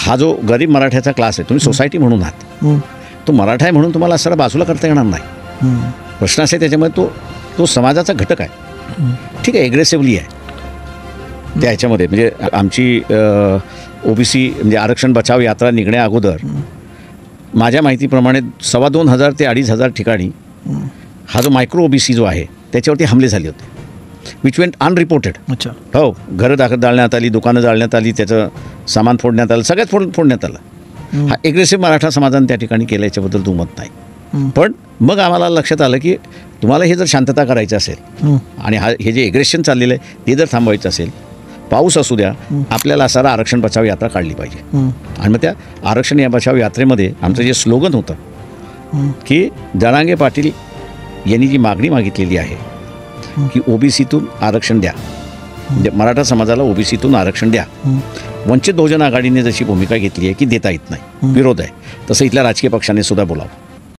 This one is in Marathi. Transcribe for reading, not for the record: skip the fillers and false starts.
हा जो गरीब मराठ्याचा क्लास आहे, तुम्ही सोसायटी म्हणून आहात, तो मराठा आहे म्हणून तुम्हाला सरळ बाजूला करता येणार नाही. प्रश्न असे त्याच्यामध्ये तो समाजाचा घटक आहे. ठीक आहे, एग्रेसिव्हली आहे त्या ह्याच्यामध्ये. म्हणजे आमची ओबीसी म्हणजे आरक्षण बचाव यात्रा निघण्या अगोदर माझ्या माहितीप्रमाणे 2,500 ते 2,500 ठिकाणी हा जो मायक्रो ओबीसी जो आहे त्याच्यावरती हमले झाले होते, विच वेंट अनरिपोर्टेड. अच्छा. हो, घरं जाळण्यात आली, दुकानं जाळण्यात आली, त्याचं सामान फोडण्यात आलं, सगळ्यात फोडण्यात आलं. हा एग्रेसिव्ह मराठा समाजाने त्या ठिकाणी केलं, याच्याबद्दल दुमत नाही. पण मग आम्हाला लक्षात आलं की तुम्हाला हे जर शांतता करायचं असेल आणि हे जे एग्रेशन चाललेलं आहे ते जर थांबवायचं असेल, पाऊस असू द्या, आपल्याला सारा आरक्षण बचाव यात्रा काढली पाहिजे. आणि मग त्या आरक्षण या बचाव यात्रेमध्ये आमचं जे स्लोगन होतं की जरांगे पाटील यांनी जी मागणी मागितलेली आहे की ओबीसीतून आरक्षण द्या, म्हणजे मराठा समाजाला ओबीसीतून आरक्षण द्या. वंचित बहुजन आघाडीने जशी भूमिका घेतली आहे की देता येत नाही, विरोध आहे, तसं इथल्या राजकीय पक्षाने सुद्धा बोलावं.